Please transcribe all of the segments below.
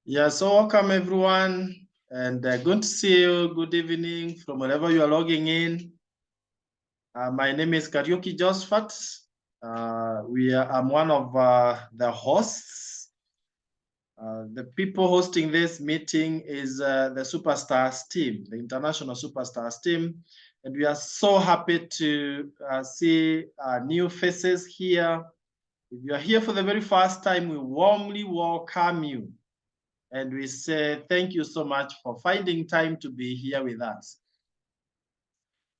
Yeah, so welcome everyone, and good to see you. Good evening from wherever you are logging in. My name is Kariuki Josphat. I'm one of the hosts. The people hosting this meeting is the Superstars team, the International Superstars team, and we are so happy to see new faces here. If you are here for the very first time, we warmly welcome you. And we say thank you so much for finding time to be here with us.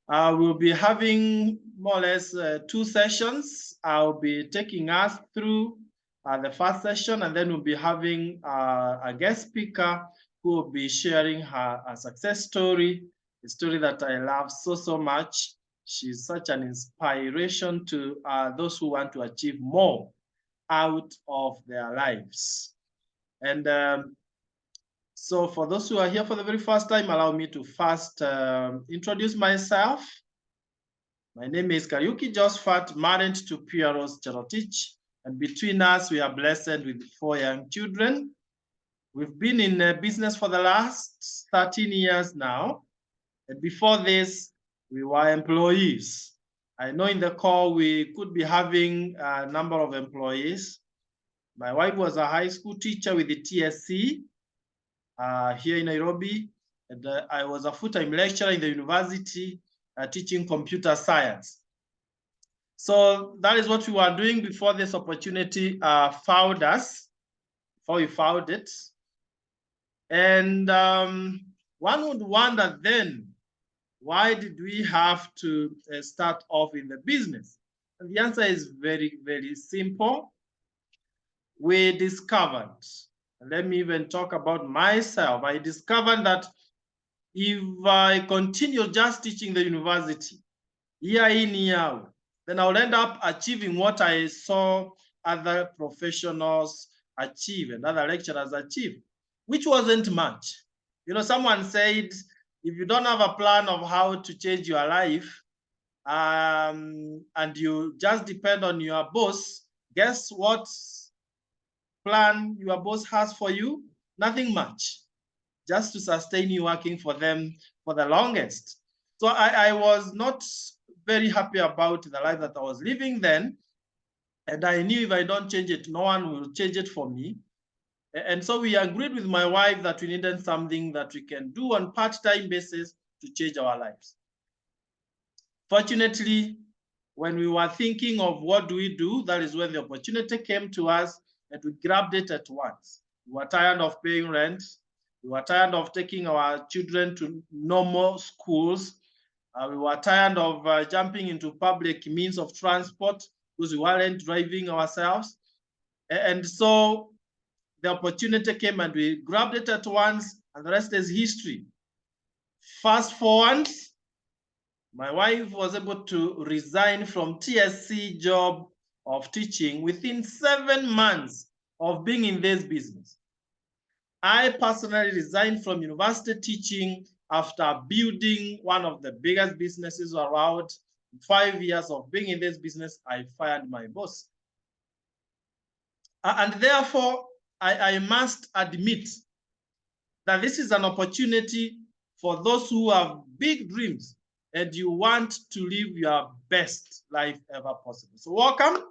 We'll be having more or less 2 sessions. I'll be taking us through the first session, and then we'll be having a guest speaker who will be sharing a success story, a story that I love so much. She's such an inspiration to those who want to achieve more out of their lives. And so for those who are here for the very first time, allow me to first introduce myself. My name is Kariuki Josphat, married to Pieros Cherotich, and between us, we are blessed with 4 young children. We've been in business for the last 13 years now, and before this, we were employees. I know in the call, we could be having a number of employees. My wife was a high school teacher with the TSC, here in Nairobi, and I was a full-time lecturer in the university teaching computer science. So that is what we were doing before this opportunity found us, before we found it. And one would wonder then, why did we have to start off in the business? And the answer is very, very simple. We discovered, let me even talk about myself. I discovered that if I continue just teaching the university, year in, year out, then I'll end up achieving what I saw other professionals achieve and other lecturers achieve, which wasn't much. You know, someone said, if you don't have a plan of how to change your life, and you just depend on your boss, guess what plan your boss has for you? Nothing much, just to sustain you working for them for the longest. So I was not very happy about the life that I was living then. And I knew if I don't change it, no one will change it for me. And so we agreed with my wife that we needed something that we can do on part-time basis to change our lives. Fortunately, when we were thinking of what do we do, that is when the opportunity came to us, and we grabbed it at once. We were tired of paying rent. We were tired of taking our children to normal schools. We were tired of jumping into public means of transport because we weren't driving ourselves. And so the opportunity came and we grabbed it at once, and the rest is history. Fast forward, my wife was able to resign from TSC job of teaching within 7 months of being in this business. I personally resigned from university teaching after building one of the biggest businesses around. 5 years of being in this business, I fired my boss. And therefore, I must admit that this is an opportunity for those who have big dreams and you want to live your best life ever possible. So welcome.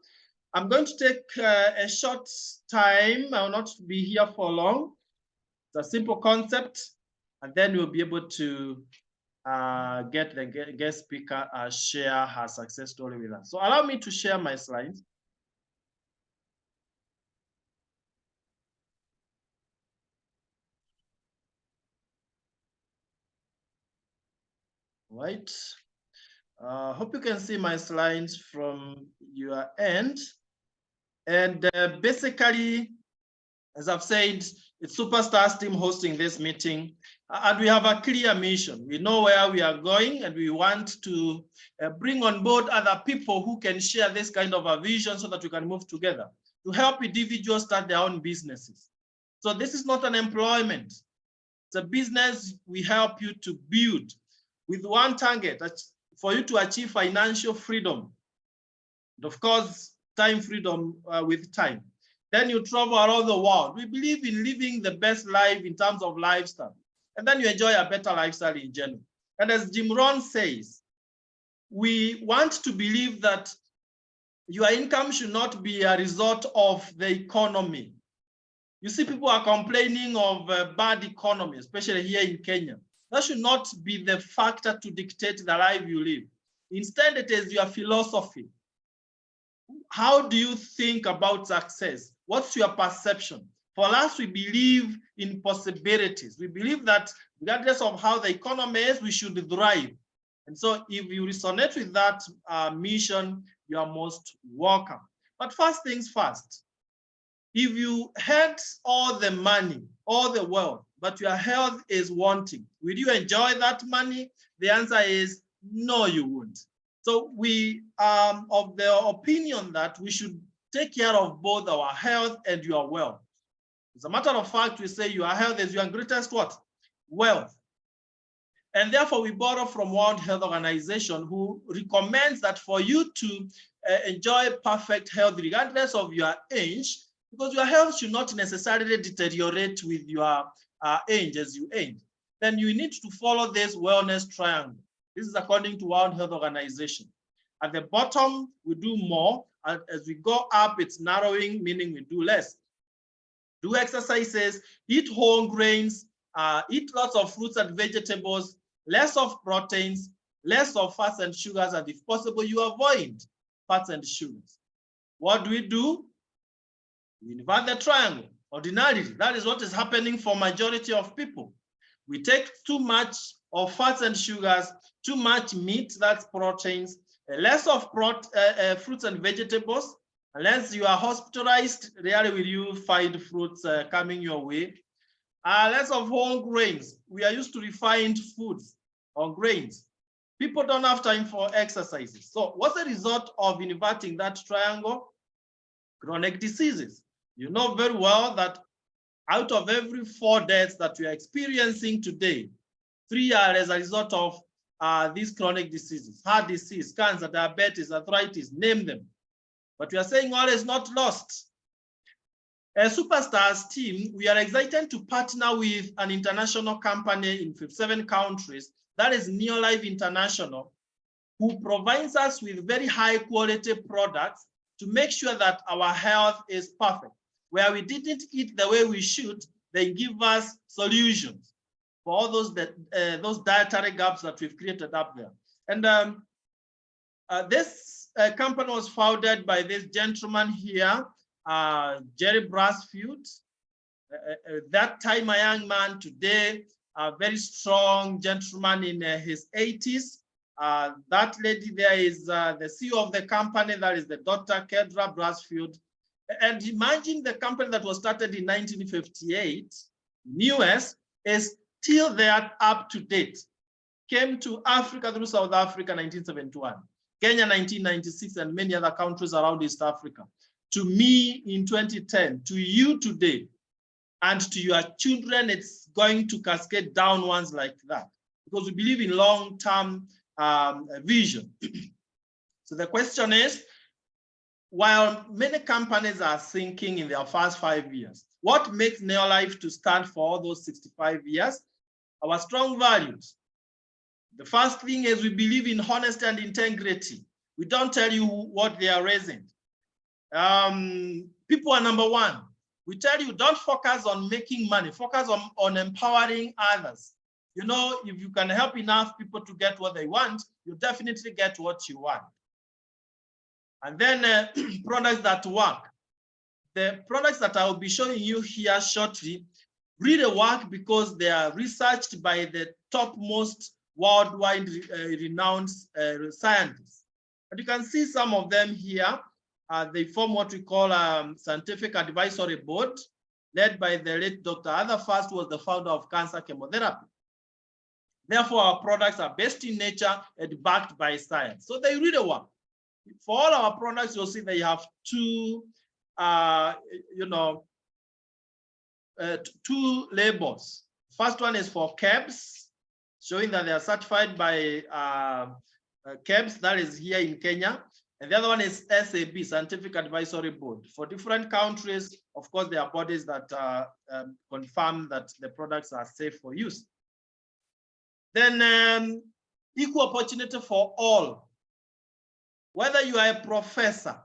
I'm going to take a short time. I will not be here for long. It's a simple concept, and then we'll be able to get the guest speaker share her success story with us. So allow me to share my slides. Right. Hope you can see my slides from your end. And basically, as I've said, it's Superstars team hosting this meeting, and we have a clear mission. We know where we are going, and we want to bring on board other people who can share this kind of a vision so that we can move together to help individuals start their own businesses. So this is not an employment. It's a business we help you to build with one target, that's for you to achieve financial freedom. And of course, time freedom with time. Then you travel around the world. We believe in living the best life in terms of lifestyle. And then you enjoy a better lifestyle in general. And as Jim Rohn says, we want to believe that your income should not be a result of the economy. You see, people are complaining of a bad economy, especially here in Kenya. That should not be the factor to dictate the life you live. Instead, it is your philosophy. How do you think about success? What's your perception? For us, we believe in possibilities. We believe that regardless of how the economy is, we should thrive. And so if you resonate with that mission, you are most welcome. But first things first, if you had all the money, all the wealth, but your health is wanting, will you enjoy that money? The answer is no, you won't. So we are of the opinion that we should take care of both our health and your wealth. As a matter of fact, we say your health is your greatest what? Wealth. And therefore, we borrow from World Health Organization, who recommends that for you to enjoy perfect health, regardless of your age, because your health should not necessarily deteriorate with your age as you age, then you need to follow this wellness triangle. This is according to World Health Organization. At the bottom, we do more. As we go up, it's narrowing, meaning we do less. Do exercises, eat whole grains, eat lots of fruits and vegetables, less of proteins, less of fats and sugars, and if possible, you avoid fats and sugars. What do? We invert the triangle. Ordinarily, that is what is happening for majority of people. We take too much of fats and sugars, too much meat, that's proteins, less of fruits and vegetables. Unless you are hospitalized, rarely will you find fruits coming your way. Less of whole grains. We are used to refined foods or grains. People don't have time for exercises. So what's the result of inverting that triangle? Chronic diseases. You know very well that out of every 4 deaths that we are experiencing today, 3 are as a result of these chronic diseases: heart disease, cancer, diabetes, arthritis, name them. But we are saying all is not lost. As Superstars team, we are excited to partner with an international company in 57 countries, that is Neolife International, who provides us with very high quality products to make sure that our health is perfect. Where we didn't eat the way we should, they give us solutions for all those dietary gaps that we've created up there. And this company was founded by this gentleman here, Jerry Brasfield. That time a young man, today a very strong gentleman in his 80s. That lady there is the CEO of the company, that is the Dr. Kedra Brasfield. And imagine the company that was started in 1958 in US is still there up to date. Came to Africa through South Africa 1971, Kenya 1996, and many other countries around East Africa. To me in 2010, to you today, and to your children, it's going to cascade downwards like that, because we believe in long-term vision. So the question is, while many companies are thinking in their first 5 years, what makes Neolife to stand for all those 65 years? Our strong values. The first thing is we believe in honesty and integrity. We don't tell you what they are raising. People are number one. We tell you don't focus on making money, focus on empowering others. You know, if you can help enough people to get what they want, you definitely get what you want. And then products that work. The products that I will be showing you here shortly really work because they are researched by the topmost worldwide renowned scientists. And you can see some of them here. They form what we call a scientific advisory board, led by the late Dr. Arthur First, who was the founder of cancer chemotherapy. Therefore, our products are based in nature and backed by science. So they really work. For all our products, you'll see they have two labels. First one is for KEBS, showing that they are certified by KEBS, that is here in Kenya. And the other one is SAB, Scientific Advisory Board. For different countries, of course, there are bodies that confirm that the products are safe for use. Then equal opportunity for all. Whether you are a professor,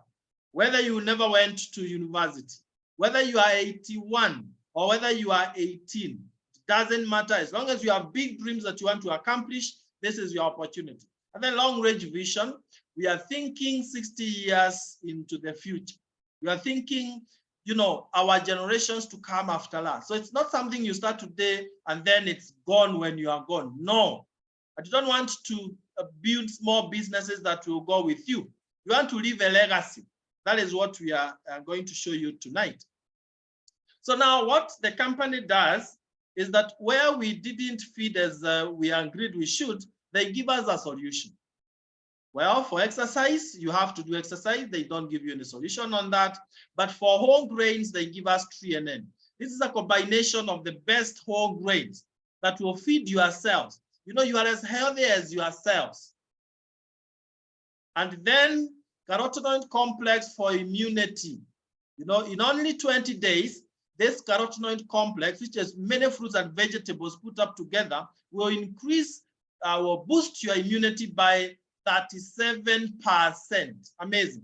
whether you never went to university, whether you are 81 or whether you are 18, it doesn't matter. As long as you have big dreams that you want to accomplish, this is your opportunity. And then long-range vision, we are thinking 60 years into the future. We are thinking, you know, our generations to come after us. So it's not something you start today and then it's gone when you are gone. No, I don't want to build small businesses that will go with you. You want to leave a legacy. That is what we are going to show you tonight. So now what the company does is that where we didn't feed as we agreed we should, they give us a solution. Well, for exercise, you have to do exercise. They don't give you any solution on that. But for whole grains, they give us 3NN. This is a combination of the best whole grains that will feed your cells. You know, you are as healthy as your cells. And then carotenoid complex for immunity. You know, in only 20 days, this carotenoid complex, which is many fruits and vegetables put up together, will increase, will boost your immunity by 37%. Amazing.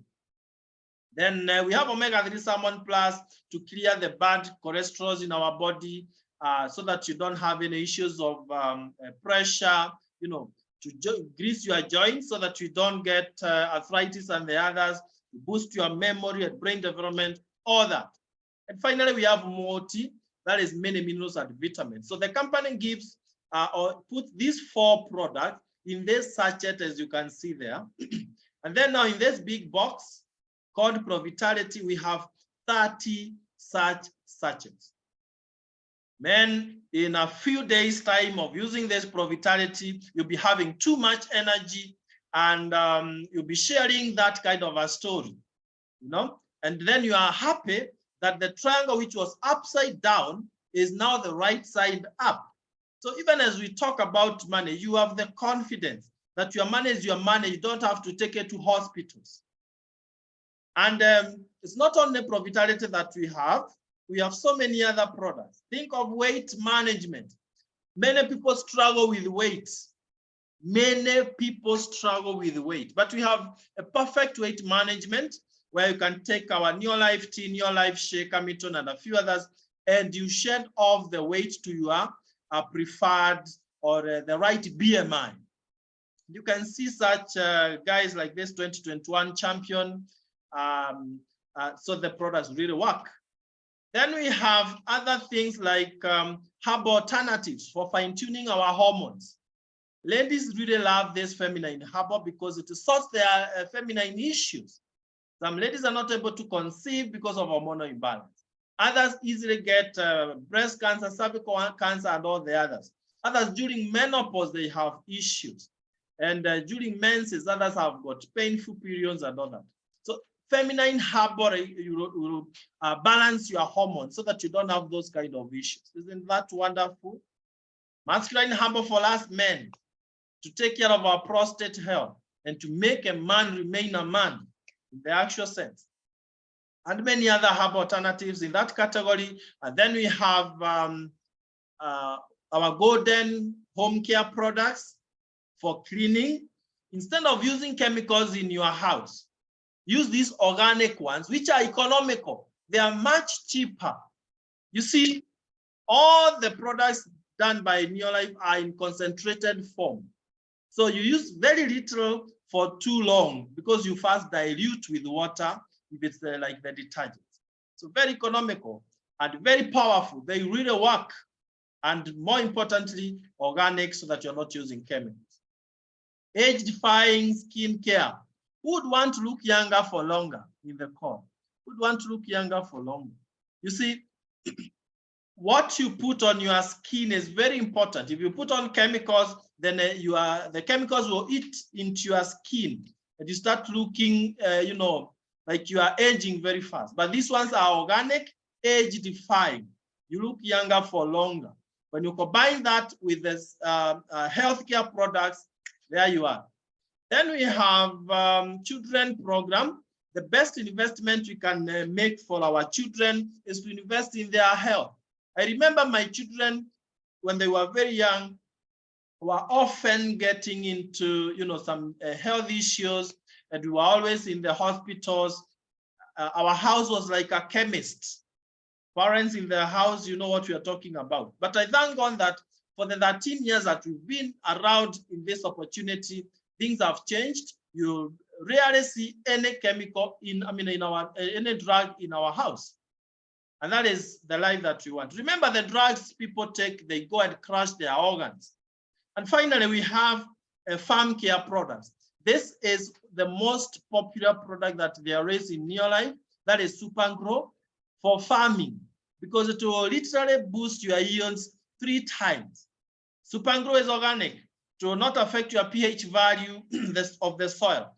Then we have omega-3 salmon plus to clear the bad cholesterol in our body so that you don't have any issues of pressure, you know, to grease your joints so that you don't get arthritis and the others, to boost your memory and brain development, all that. And finally, we have multi, that is many minerals and vitamins. So the company gives or put these 4 products in this sachet, as you can see there. And then now in this big box called Provitality, we have 30 such sachets. Then in a few days time of using this Provitality, you'll be having too much energy and you'll be sharing that kind of a story, you know? And then you are happy that the triangle which was upside down is now the right side up. So even as we talk about money, you have the confidence that your money is your money. You don't have to take it to hospitals. And it's not only Provitality that we have so many other products. Think of weight management. Many people struggle with weight. Many people struggle with weight, but we have a perfect weight management where you can take our Neolife Tea, Neolife Shake, Amiton, and a few others, and you shed off the weight to your preferred or the right BMI. You can see such guys like this 2021 champion. So the products really work. Then we have other things like herbal alternatives for fine-tuning our hormones. Ladies really love this feminine herbal because it sorts their feminine issues. Some ladies are not able to conceive because of hormonal imbalance. Others easily get breast cancer, cervical cancer, and all the others. Others during menopause, they have issues. And during menses, others have got painful periods and all that. So feminine herbal, you will balance your hormones so that you don't have those kind of issues. Isn't that wonderful? Masculine herbal for us men to take care of our prostate health and to make a man remain a man in the actual sense. And many other herbal alternatives in that category. And then we have our golden home care products for cleaning. Instead of using chemicals in your house, use these organic ones, which are economical. They are much cheaper. You see, all the products done by Neolife are in concentrated form. So you use very little for too long because you first dilute with water if it's like the detergent. So very economical and very powerful. They really work. And more importantly, organic so that you're not using chemicals. Age-defying skin care. Who would want to look younger for longer in the core? Who would want to look younger for longer? You see, what you put on your skin is very important. If you put on chemicals, then the chemicals will eat into your skin and you start looking, you know, like you are aging very fast. But these ones are organic, age-defying. You look younger for longer. When you combine that with this healthcare products, there you are. Then we have children program. The best investment we can make for our children is to invest in their health. I remember my children, when they were very young, were often getting into some health issues, and we were always in the hospitals. Our house was like a chemist. Parents in the house, you know what we are talking about. But I thank God that for the 13 years that we've been around in this opportunity, things have changed. You rarely see any chemical any drug in our house. And that is the life that we want. Remember, the drugs people take, they go and crush their organs. And finally, we have a farm care product. This is the most popular product that there is in Neolife. That is Super Grow for farming, because it will literally boost your yields 3 times. Super Grow is organic. It will not affect your pH value of the soil.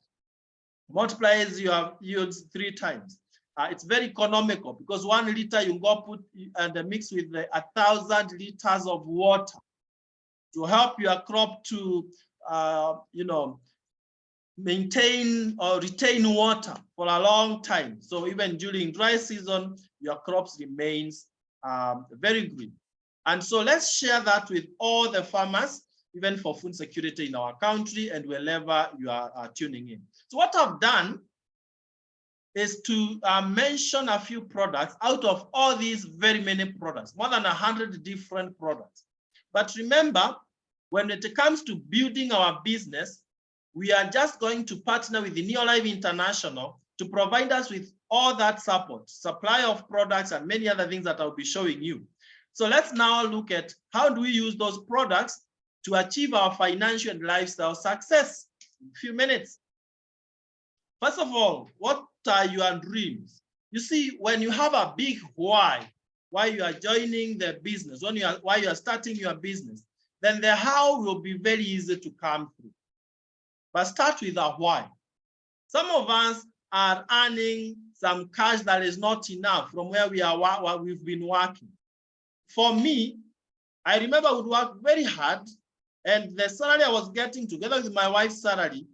Multiplies your yields 3 times. It's very economical, because 1 liter you go put and mix with 1,000 liters of water to help your crop to maintain or retain water for a long time. So even during dry season, your crops remains very green. And so let's share that with all the farmers, even for food security in our country and wherever you are tuning in. So what I've done is to mention a few products out of all these very many products, more than 100 different products. But remember, when it comes to building our business, we are just going to partner with the Neolife International to provide us with all that support, supply of products, and many other things that I'll be showing you. So let's now look at how do we use those products to achieve our financial and lifestyle success in a few minutes. First of all, what are your dreams? You see, when you have a big why you are joining the business, why you are starting your business, then the how will be very easy to come through. But start with a why. Some of us are earning some cash that is not enough from where we've been working. For me, I remember I would work very hard, and the salary I was getting together with my wife's salary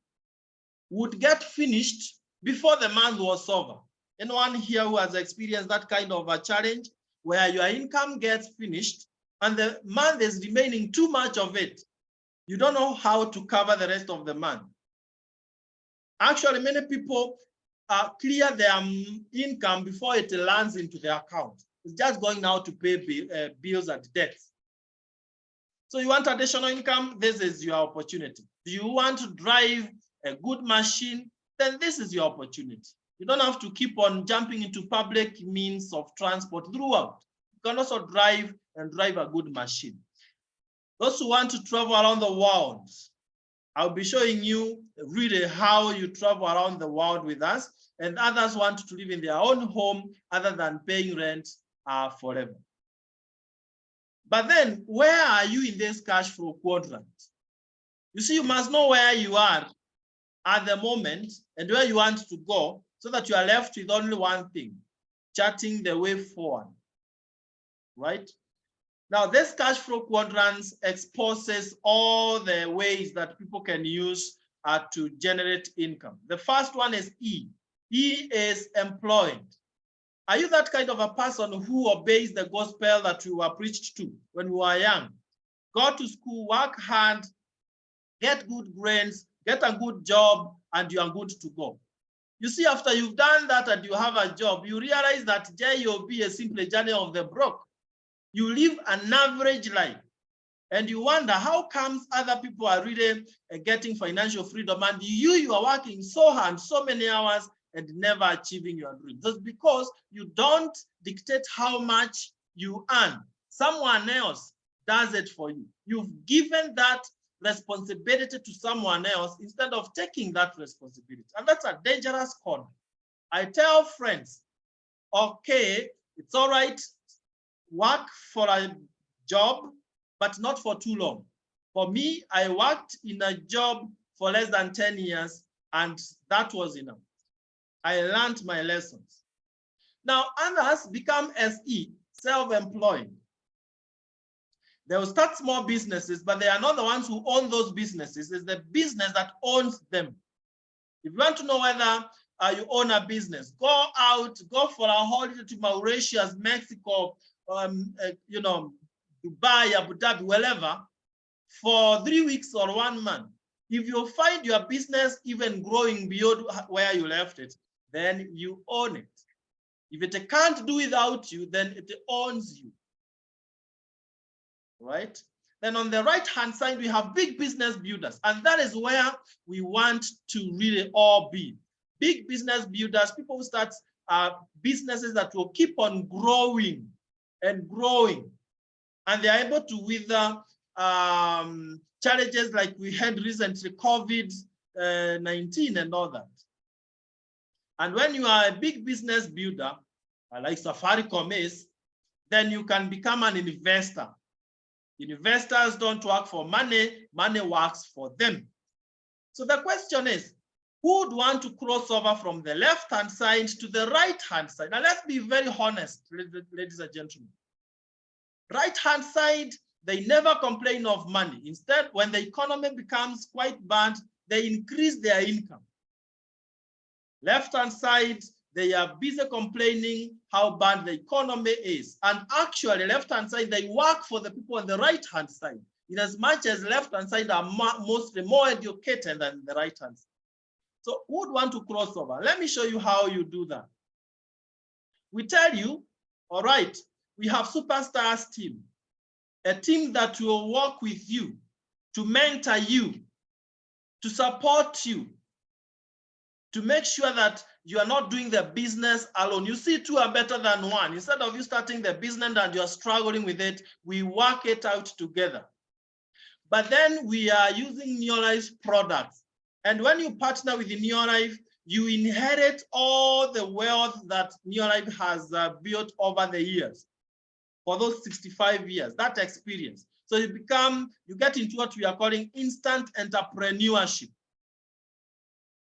would get finished before the month was over. Anyone here who has experienced that kind of a challenge where your income gets finished and the month is remaining too much of it? You don't know how to cover the rest of the month. Actually, many people clear their income before it lands into their account. It's just going now to pay bills and debts. So you want additional income? This is your opportunity. Do you want to drive a good machine? Then this is your opportunity. You don't have to keep on jumping into public means of transport throughout. You can also drive a good machine. Those who want to travel around the world, I'll be showing you really how you travel around the world with us, and others want to live in their own home other than paying rent forever. But then, where are you in this cash flow quadrant? You see, you must know where you are at the moment and where you want to go, so that you are left with only one thing: charting the way forward, right? Now, this cash flow quadrants exposes all the ways that people can use to generate income. The first one is E. E is employed. Are you that kind of a person who obeys the gospel that we were preached to when we were young? Go to school, work hard, get good grades, get a good job, and you are good to go. You see, after you've done that and you have a job, you realize that JOB is simply journey of the broke. You live an average life, and you wonder how comes other people are really getting financial freedom, and you are working so hard, so many hours, and never achieving your dreams. That's because you don't dictate how much you earn. Someone else does it for you. You've given that responsibility to someone else instead of taking that responsibility. And that's a dangerous corner. I tell friends, okay, it's all right, work for a job, but not for too long. For me, I worked in a job for less than 10 years, and that was enough. I learned my lessons. Now, others become SE, self-employed. They will start small businesses, but they are not the ones who own those businesses. It's the business that owns them. If you want to know whether you own a business, go out, go for a holiday to Mauritius, Mexico, you know, Dubai, Abu Dhabi, wherever, for 3 weeks or 1 month. If you find your business even growing beyond where you left it, then you own it. If it can't do without you, then it owns you, right? Then on the right-hand side, we have big business builders, and that is where we want to really all be. Big business builders, people who start businesses that will keep on growing and growing, and they are able to wither challenges like we had recently, COVID-19 and all that. And when you are a big business builder, like Safaricom is, then you can become an investor. Investors don't work for money, money works for them. So the question is, who would want to cross over from the left-hand side to the right-hand side? Now let's be very honest, ladies and gentlemen. Right-hand side, they never complain of money. Instead, when the economy becomes quite bad, they increase their income. Left-hand side, they are busy complaining how bad the economy is. And actually, left-hand side, they work for the people on the right-hand side, in as much as left-hand side are mostly more educated than the right-hand side. So who would want to cross over? Let me show you how you do that. We tell you, all right, we have Superstars team, a team that will work with you, to mentor you, to support you, to make sure that you are not doing the business alone. You see, two are better than one. Instead of you starting the business and you're struggling with it, we work it out together. But then we are using Neolife's products. And when you partner with Neolife, you inherit all the wealth that Neolife has built over the years, for those 65 years, that experience. So you get into what we are calling instant entrepreneurship.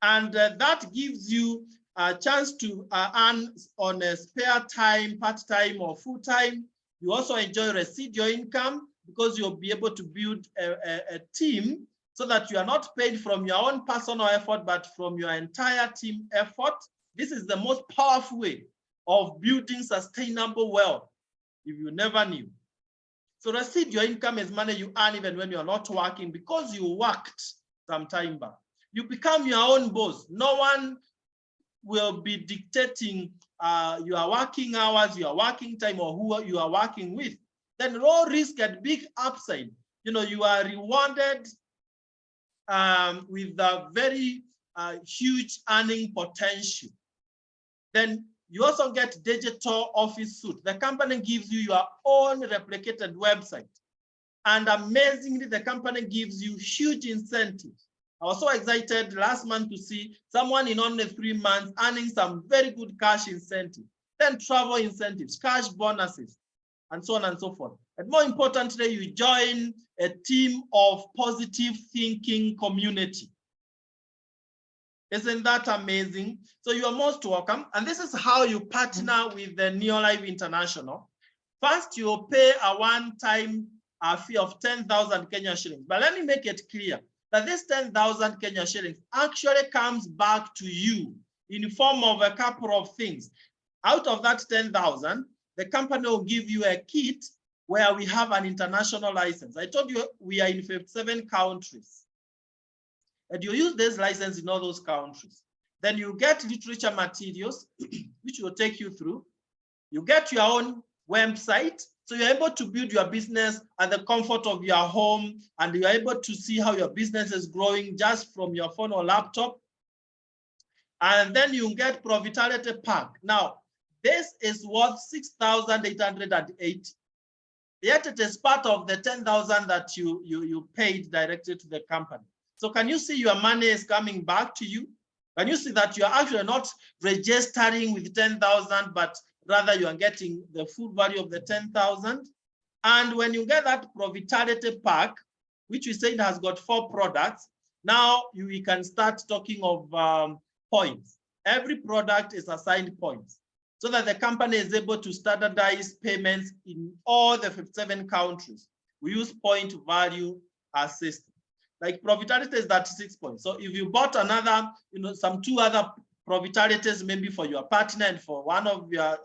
And that gives you a chance to earn on a spare time, part-time or full-time. You also enjoy residual income because you'll be able to build a team so that you are not paid from your own personal effort, but from your entire team effort. This is the most powerful way of building sustainable wealth, if you never knew. So residual income is money you earn even when you're not working because you worked some time back. You become your own boss. No one will be dictating your working hours, your working time, or who you are working with. Then low risk and big upside. You know, you are rewarded with a very huge earning potential. Then you also get digital office suite. The company gives you your own replicated website. And amazingly, the company gives you huge incentives. I was so excited last month to see someone in only 3 months earning some very good cash incentives, then travel incentives, cash bonuses, and so on and so forth. And more importantly, you join a team of positive thinking community. Isn't that amazing? So you are most welcome. And this is how you partner with the Neolife International. First, you will pay a one-time fee of 10,000 Kenya shillings. But let me make it clear that this 10,000 Kenya shillings actually comes back to you in the form of a couple of things. Out of that 10,000, the company will give you a kit where we have an international license. I told you we are in 57 countries. And you use this license in all those countries. Then you get literature materials, which will take you through. You get your own website. So you're able to build your business at the comfort of your home, and you're able to see how your business is growing just from your phone or laptop. And then you get Profitality Pack. Now, this is worth 6,880. Yet it is part of the 10,000 that you paid directly to the company. So can you see your money is coming back to you? Can you see that you're actually not registering with 10,000, but rather you are getting the full value of the 10,000? And when you get that Profitality Pack, which we said has got 4 products, now we can start talking of points. Every product is assigned points so that the company is able to standardize payments in all the 57 countries. We use point value system. Like profitality is 36 points. So if you bought another, some 2 other profitalities, maybe for your partner and for one of your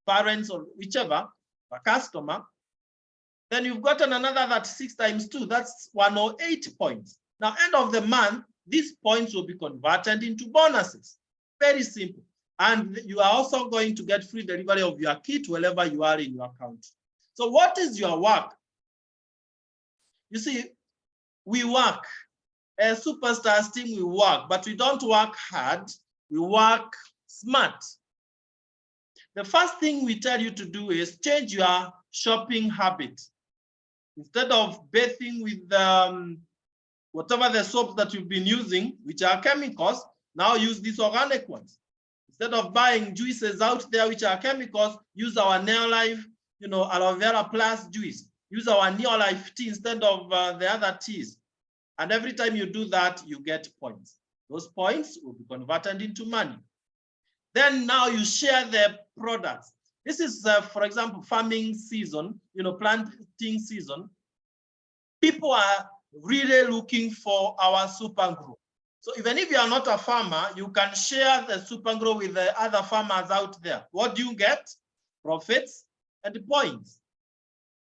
parents or whichever, a customer, then you've gotten another 36 times 2. That's 108 points. Now, end of the month, these points will be converted into bonuses. Very simple. And you are also going to get free delivery of your kit wherever you are in your country. So what is your work? You see, we work. As Superstars team, we work, but we don't work hard. We work smart. The first thing we tell you to do is change your shopping habit. Instead of bathing with whatever the soaps that you've been using, which are chemicals, now use these organic ones. Instead of buying juices out there, which are chemicals, use our Neolife, aloe vera plus juice. Use our Neolife tea instead of the other teas. And every time you do that, you get points. Those points will be converted into money. Then now you share the products. This is, for example, farming season, planting season. People are really looking for our Super Grow. So even if you are not a farmer, you can share the Super Grow with the other farmers out there. What do you get? Profits and points.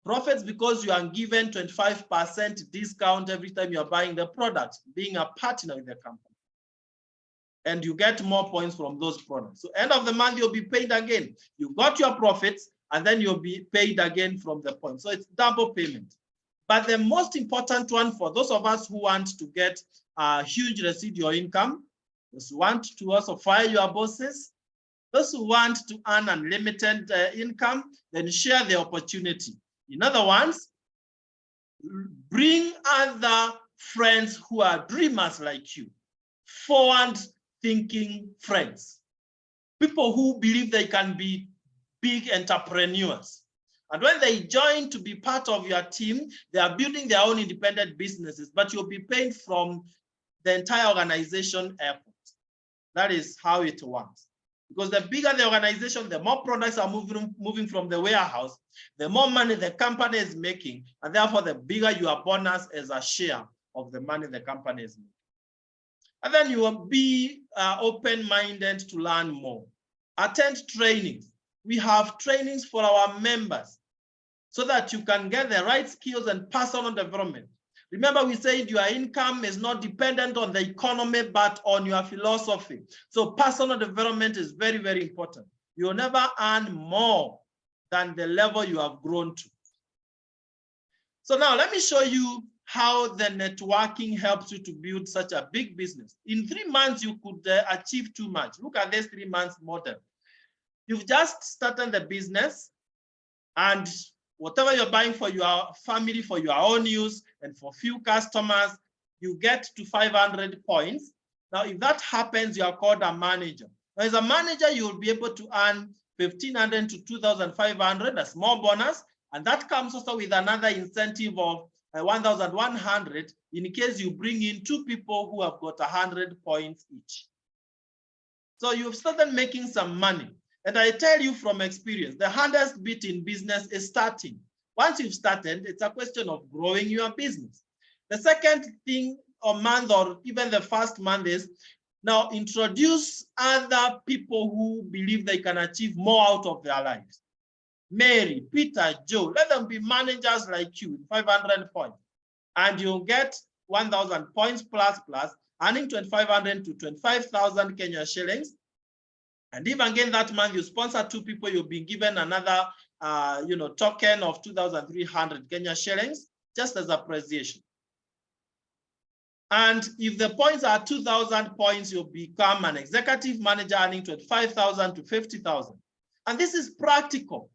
Profits because you are given 25% discount every time you are buying the product, being a partner with the company. And you get more points from those products. So end of the month, you'll be paid again. You got your profits, and then you'll be paid again from the points. So it's double payment. But the most important one for those of us who want to get a huge residual income, those who want to also fire your bosses, those who want to earn unlimited income, then share the opportunity. In other words, bring other friends who are dreamers like you, forward-thinking friends, people who believe they can be big entrepreneurs. And when they join to be part of your team, they are building their own independent businesses, but you'll be paid from the entire organization effort. That is how it works. Because the bigger the organization, the more products are moving from the warehouse, the more money the company is making, and therefore the bigger your bonus as a share of the money the company is making. And then you will be open-minded to learn more. Attend trainings. We have trainings for our members so that you can get the right skills and personal development. Remember, we said your income is not dependent on the economy, but on your philosophy. So personal development is very, very important. You'll never earn more than the level you have grown to. So now let me show you how the networking helps you to build such a big business. In 3 months, you could achieve too much. Look at this 3 months model. You've just started the business, and whatever you're buying for your family, for your own use, and for few customers, you get to 500 points. Now, if that happens, you are called a manager. Now, as a manager, you will be able to earn 1,500 to 2,500, a small bonus, and that comes also with another incentive of 1,100 in case you bring in 2 people who have got 100 points each. So you've started making some money. And I tell you from experience, the hardest bit in business is starting. Once you've started, it's a question of growing your business. The second thing or month, or even the first month, is now introduce other people who believe they can achieve more out of their lives. Mary, Peter, Joe, let them be managers like you with 500 points. And you'll get 1,000 points plus, earning 2,500 to 25,000 Kenya shillings. And if again that month you sponsor 2 people, you'll be given another token of 2,300 Kenya shillings, just as appreciation. And if the points are 2,000 points, you'll become an executive manager earning 25,000 to 50,000. And this is practical.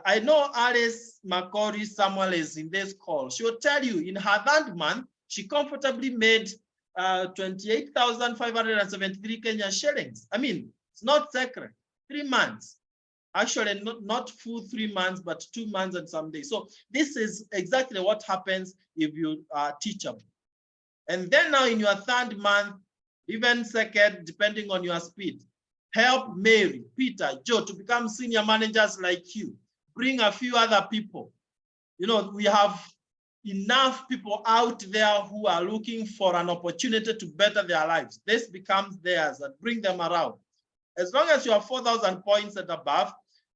I know Alice Makori Samuel is in this call. She will tell you in her 3rd month, she comfortably made 28,573 Kenya shillings. I mean, it's not secret. 3 months. Actually, not full 3 months, but 2 months and some days. So this is exactly what happens if you are teachable. And then now in your 3rd month, even 2nd, depending on your speed, help Mary, Peter, Joe to become senior managers like you. Bring a few other people, You know, we have enough people out there who are looking for an opportunity to better their lives. This becomes theirs and bring them around. As long as you have 4,000 points and above,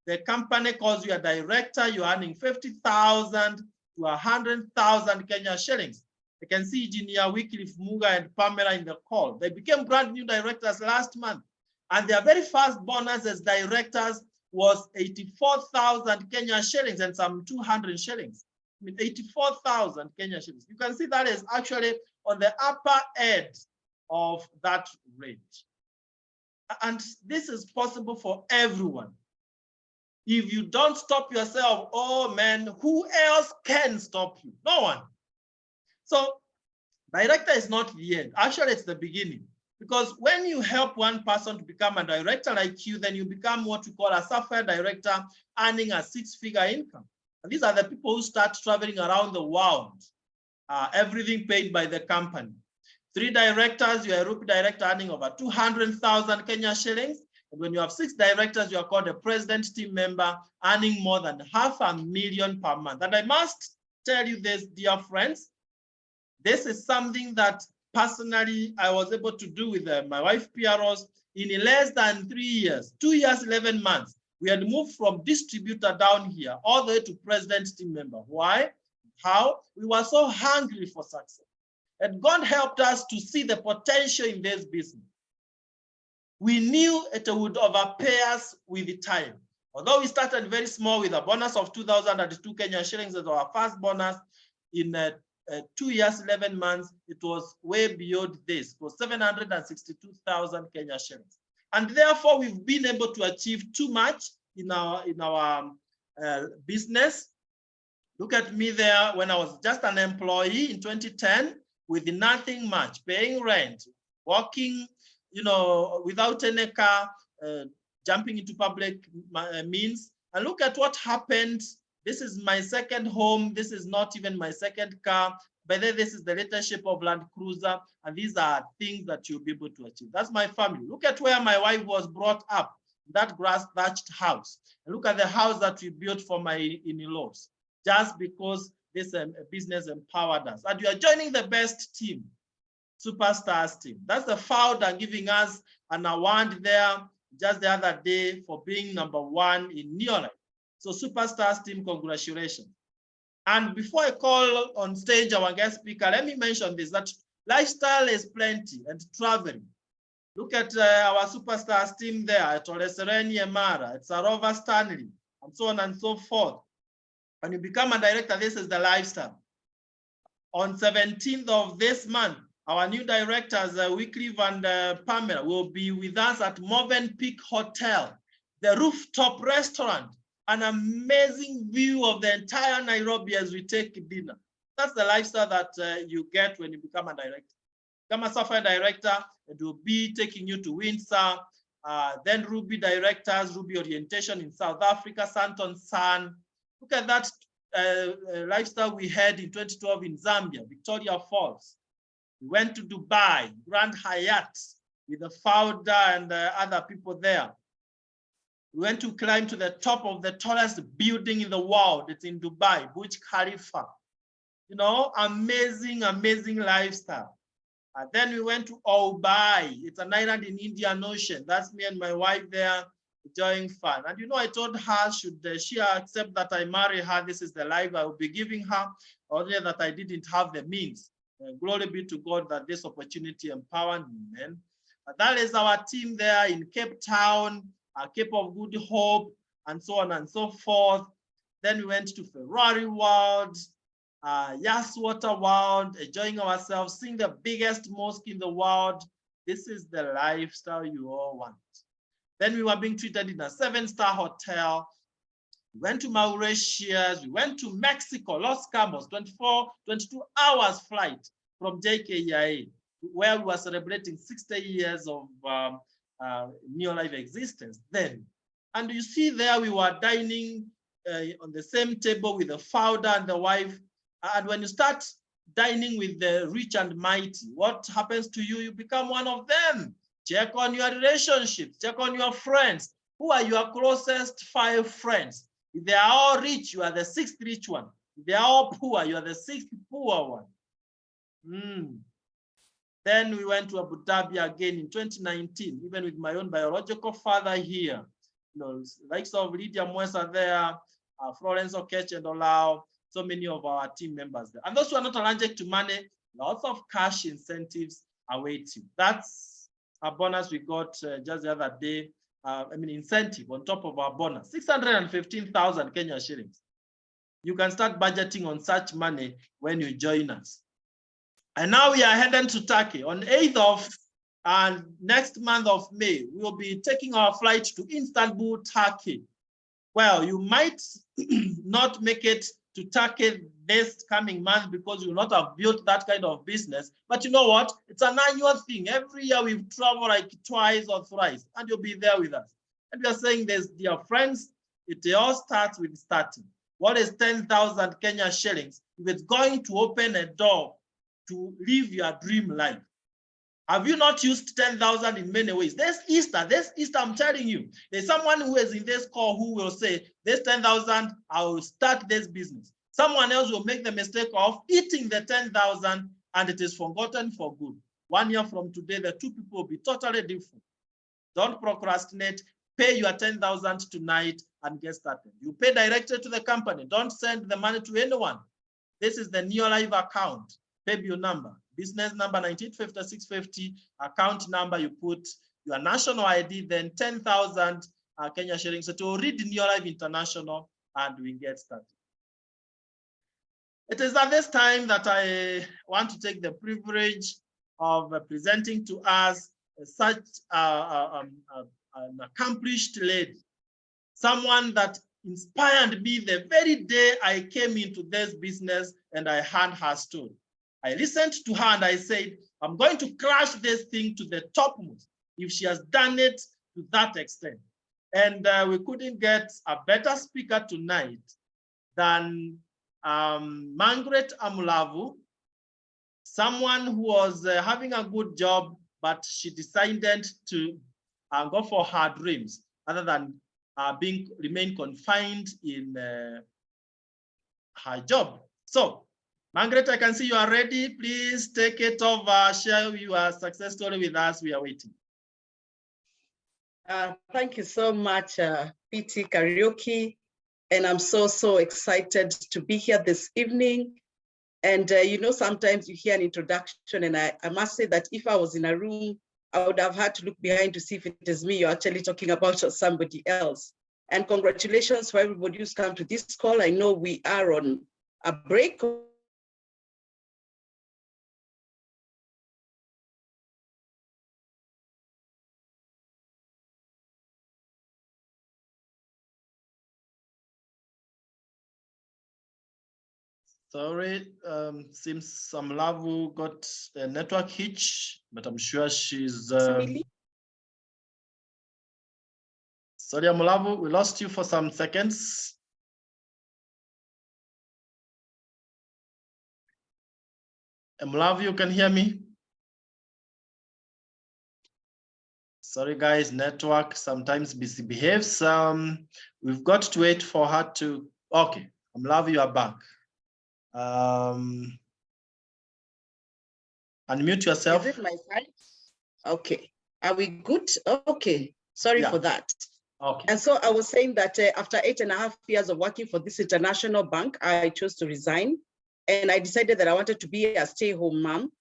the company calls you a director, you're earning 50,000 to 100,000 Kenya shillings. You can see Engineer Wycliffe Muga and Pamela in the call. They became brand new directors last month. And their very first bonus as directors was 84,000 Kenya shillings and some 200 shillings. I mean, 84,000 Kenya shillings. You can see that is actually on the upper end of that range. And this is possible for everyone. If you don't stop yourself, oh man, who else can stop you? No one. So director is not the end. Actually, it's the beginning. Because when you help one person to become a director like you, then you become what we call a software director, earning a 6-figure income. And these are the people who start traveling around the world, everything paid by the company. 3 directors, you're a rupee director earning over 200,000 Kenya shillings. And when you have 6 directors, you are called a president team member, earning more than 500,000 per month. And I must tell you this, dear friends, this is something that personally I was able to do with my wife, PROs, in less than 3 years, 2 years, 11 months. We had moved from distributor down here all the way to president team member. Why? How? We were so hungry for success. And God helped us to see the potential in this business. We knew it would overpay us with the time. Although we started very small with a bonus of 2,002 Kenya shillings as our first bonus, in 2 years, 11 months, it was way beyond this. It was 762,000 Kenya shillings. And therefore, we've been able to achieve too much in our business. Look at me there when I was just an employee in 2010 with nothing much, paying rent, walking, you know, without any car, jumping into public means. And look at what happened. This is my second home. This is not even my second car. But then this is the leadership of Land Cruiser. And these are things that you'll be able to achieve. That's my family. Look at where my wife was brought up, that grass thatched house. And look at the house that we built for my in-laws, just because this business empowered us. And you are joining the best team, Superstars team. That's the founder giving us an award there just the other day for being #1 in Neolife. So Superstars team, congratulations. And before I call on stage our guest speaker, let me mention this, that lifestyle is plenty and traveling. Look at our Superstars team there, at Olesereni Emara, it's Sarova Stanley, and so on and so forth. When you become a director, this is the lifestyle. On 17th of this month, our new directors, Wycliffe and Pamela, will be with us at Movenpick Hotel, the rooftop restaurant, an amazing view of the entire Nairobi as we take dinner. That's the lifestyle that you get when you become a director. Become a software director, it will be taking you to Windsor, then Ruby directors, Ruby orientation in South Africa, Santon San. Look at that lifestyle we had in 2012 in Zambia, Victoria Falls. We went to Dubai, Grand Hyatt, with the founder and other people there. We went to climb to the top of the tallest building in the world. It's in Dubai, Burj Khalifa. You know, amazing, amazing lifestyle. And then we went to Obai. It's an island in Indian Ocean. That's me and my wife there enjoying fun. And you know, I told her, should she accept that I marry her, this is the life I will be giving her, only that I didn't have the means. Glory be to God that this opportunity empowered me, man. That is our team there in Cape Town, Cape of Good Hope, and so on and so forth. Then we went to Ferrari World, Yaswater World, enjoying ourselves, seeing the biggest mosque in the world. This is the lifestyle you all want. Then we were being treated in a 7-star hotel. We went to Mauritius, we went to Mexico, Los Cabos, 22 hours flight from JKIA, where we were celebrating 60 years of Neolife existence then. And you see there, we were dining on the same table with the founder and the wife. And when you start dining with the rich and mighty, what happens to you? You become one of them. Check on your relationships, check on your friends. Who are your closest 5 friends? If they are all rich, you are the 6th rich one. They are all poor. You are the 6th poor one. Then we went to Abu Dhabi again in 2019, even with my own biological father here. You know, likes of Lydia Mwesa there, Florence Okech and Olao, so many of our team members there. And those who are not allergic to money, lots of cash incentives await you. That's a bonus we got just the other day. Incentive on top of our bonus, 615,000 Kenya shillings. You can start budgeting on such money when you join us. And now we are heading to Turkey. On 8th of next month of May, we will be taking our flight to Istanbul, Turkey. Well, you might not make it to Turkey this coming month because you will not have built that kind of business. But you know what? It's an annual thing. Every year we travel like twice or thrice, and you'll be there with us. And we are saying this, dear friends, it all starts with starting. What is 10,000 Kenya shillings if it's going to open a door to live your dream life? Have you not used 10,000 in many ways? This Easter, I'm telling you, there's someone who is in this call who will say, this 10,000, I will start this business. Someone else will make the mistake of eating the 10,000 and it is forgotten for good. 1 year from today, the two people will be totally different. Don't procrastinate. Pay your 10,000 tonight and get started. You pay directly to the company. Don't send the money to anyone. This is the Neolive account. Pay bill number, business number 1950-650, account number, you put your national ID, then 10,000 Kenya shillings. So to read Neolive International and we get started. It is at this time that I want to take the privilege of presenting to us such an accomplished lady, someone that inspired me the very day I came into this business and I heard her story. I listened to her and I said, I'm going to crash this thing to the topmost if she has done it to that extent. And we couldn't get a better speaker tonight than Margaret Amulavu, someone who was having a good job, but she decided to go for her dreams other than remain confined in her job. So, Margaret, I can see you are ready. Please take it over, share your success story with us. We are waiting. Thank you so much, PT Kariuki. And I'm so excited to be here this evening. And you know, sometimes you hear an introduction and I must say that if I was in a room, I would have had to look behind to see if it is me you're actually talking about or somebody else. And congratulations for everybody who's come to this call. I know we are on a break. Sorry, seems Amulavu got a network hitch, but I'm sure she's... Sorry, Amulavu, we lost you for some seconds. Amulavu, you can hear me? Sorry, guys, network sometimes misbehaves. We've got to wait for her to... Okay, Amulavu, you are back. Unmute yourself. Is it my side? Okay. Are we good? Okay. Sorry for that. Okay. And so I was saying that after 8.5 years of working for this international bank, I chose to resign. And I decided that I wanted to be a stay-home mom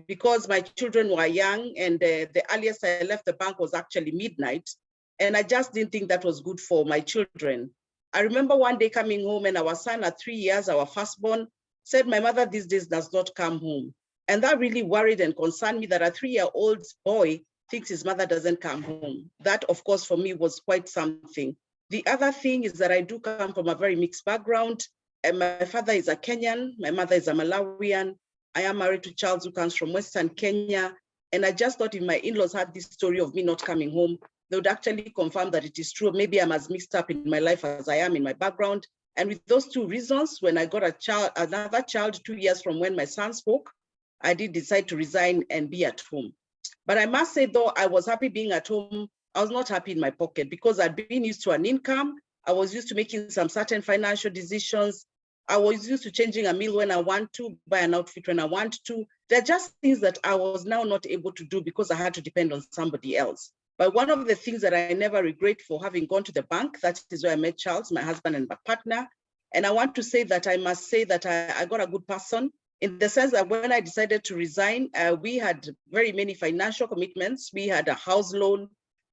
because my children were young and the earliest I left the bank was actually midnight. And I just didn't think that was good for my children. I remember one day coming home and our son at 3 years, our firstborn, said, my mother these days does not come home. And that really worried and concerned me that a 3-year-old boy thinks his mother doesn't come home. That, of course, for me was quite something. The other thing is that I do come from a very mixed background. And my father is a Kenyan, my mother is a Malawian. I am married to Charles who comes from Western Kenya. And I just thought if my in-laws had this story of me not coming home, they would actually confirm that it is true. Maybe I'm as mixed up in my life as I am in my background. And with those two reasons, when I got another child 2 years from when my son spoke, I did decide to resign and be at home. But I must say, though, I was happy being at home. I was not happy in my pocket because I'd been used to an income. I was used to making some certain financial decisions. I was used to changing a meal when I want to, buy an outfit when I want to. They're just things that I was now not able to do because I had to depend on somebody else. But one of the things that I never regret for having gone to the bank, that is where I met Charles, my husband and my partner. And I want to say that I must say that I got a good person, in the sense that when I decided to resign, we had very many financial commitments. We had a house loan.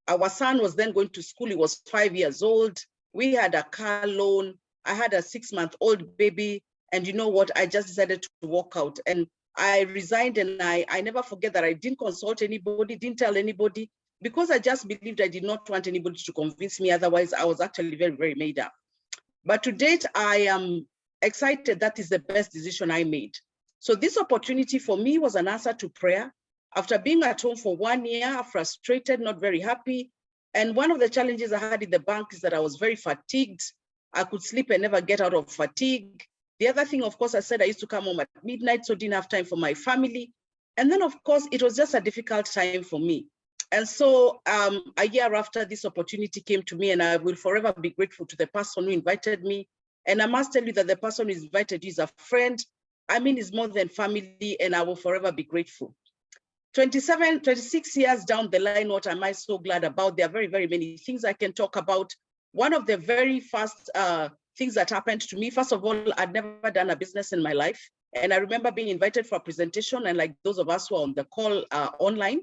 Our son was then going to school. He was 5 years old. We had a car loan. I had a 6-month-old baby. And you know what? I just decided to walk out. And I resigned, and I never forget that I didn't consult anybody, didn't tell anybody, because I just believed I did not want anybody to convince me. Otherwise, I was actually very, very made up. But to date, I am excited. That is the best decision I made. So this opportunity for me was an answer to prayer. After being at home for 1 year, frustrated, not very happy. And one of the challenges I had in the bank is that I was very fatigued. I could sleep and never get out of fatigue. The other thing, of course, I said I used to come home at midnight, so didn't have time for my family. And then, of course, it was just a difficult time for me. And so a year after, this opportunity came to me, and I will forever be grateful to the person who invited me. And I must tell you that the person who invited you is a friend. I mean, it's more than family, and I will forever be grateful. 26 years down the line, what am I so glad about? There are very, very many things I can talk about. One of the very first things that happened to me, first of all, I'd never done a business in my life. And I remember being invited for a presentation, and like those of us who are on the call online.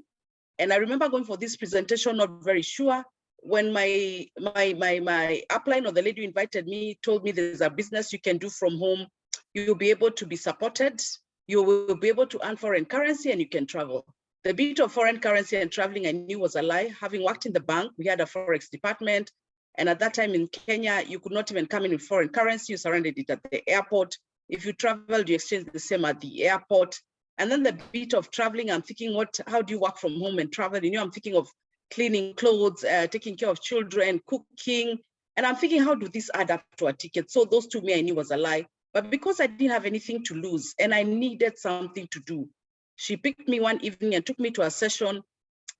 And I remember going for this presentation, not very sure. When my upline or the lady who invited me told me there's a business you can do from home, you'll be able to be supported, you will be able to earn foreign currency, and you can travel. The bit of foreign currency and traveling I knew was a lie. Having worked in the bank, we had a forex department. And at that time in Kenya, you could not even come in with foreign currency. You surrendered it at the airport. If you traveled, you exchanged the same at the airport. And then the bit of traveling, I'm thinking, how do you work from home and travel? You know, I'm thinking of cleaning clothes, taking care of children, cooking. And I'm thinking, how do this add up to a ticket? So those to me, I knew was a lie. But because I didn't have anything to lose and I needed something to do, she picked me one evening and took me to a session,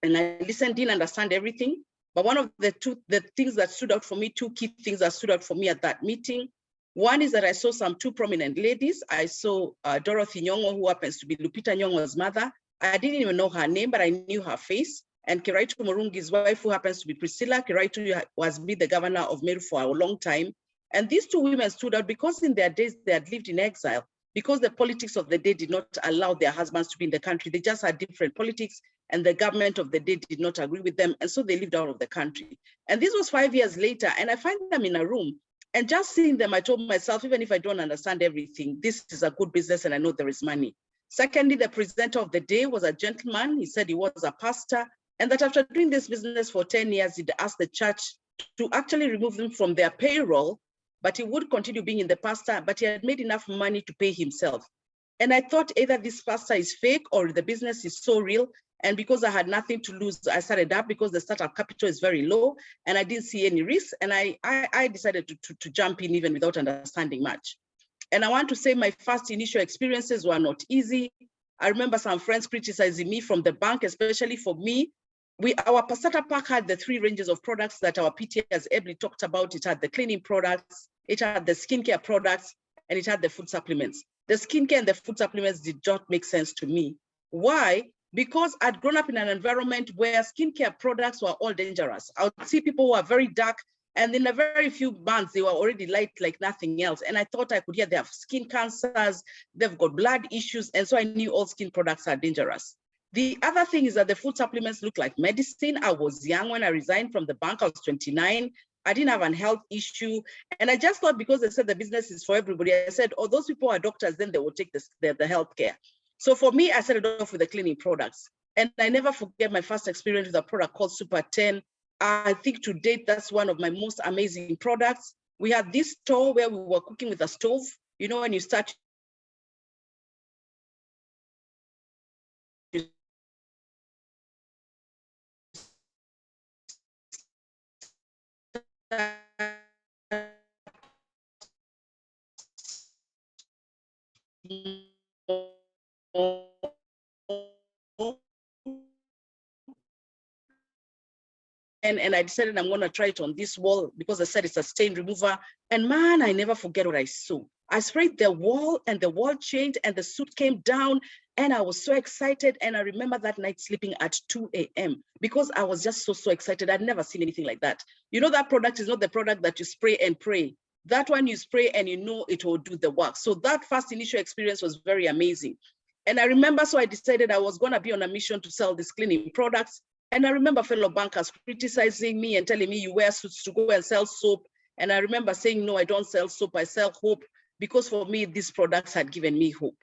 and I listened, didn't understand everything. But one of the things that stood out for me, two key things that stood out for me at that meeting, one is that I saw some two prominent ladies. I saw Dorothy Nyong'o, who happens to be Lupita Nyong'o's mother. I didn't even know her name, but I knew her face. And Kiraitu Murungi's wife, who happens to be Priscilla. Kiraitu was been the governor of Meru for a long time. And these two women stood out because in their days, they had lived in exile, because the politics of the day did not allow their husbands to be in the country. They just had different politics, and the government of the day did not agree with them. And so they lived out of the country. And this was 5 years later, and I find them in a room. And just seeing them, I told myself, even if I don't understand everything, this is a good business and I know there is money. Secondly, the presenter of the day was a gentleman. He said he was a pastor, and that after doing this business for 10 years, he'd asked the church to actually remove them from their payroll, but he would continue being in the pastor, but he had made enough money to pay himself. And I thought either this pastor is fake or the business is so real. And because I had nothing to lose, I started up because the startup capital is very low and I didn't see any risk. And I decided to jump in even without understanding much. And I want to say my first initial experiences were not easy. I remember some friends criticizing me from the bank, especially for me. Our startup pack had the 3 ranges of products that our PT has ably talked about. It had the cleaning products, it had the skincare products, and it had the food supplements. The skincare and the food supplements did not make sense to me. Why? Because I'd grown up in an environment where skincare products were all dangerous. I would see people who are very dark, and in a very few months, they were already light like nothing else. And I thought I could hear they have skin cancers, they've got blood issues. And so I knew all skin products are dangerous. The other thing is that the food supplements look like medicine. I was young when I resigned from the bank. I was 29. I didn't have a health issue. And I just thought because they said the business is for everybody, I said, oh, those people are doctors, then they will take the healthcare. So for me, I started off with the cleaning products. And I never forget my first experience with a product called Super 10. I think to date, that's one of my most amazing products. We had this store where we were cooking with a stove. You know, when you start and I decided I'm going to try it on this wall because I said it's a stain remover. And man, I never forget what I saw. I sprayed the wall and the wall changed and the suit came down and I was so excited. And I remember that night sleeping at 2 a.m. because I was just so excited. I'd never seen anything like that. You know, that product is not the product that you spray and pray. That one you spray and you know it will do the work. So that first initial experience was very amazing. And I remember, so I decided I was gonna be on a mission to sell these cleaning products. And I remember fellow bankers criticizing me and telling me you wear suits to go and sell soap. And I remember saying, no, I don't sell soap, I sell hope, because for me, these products had given me hope.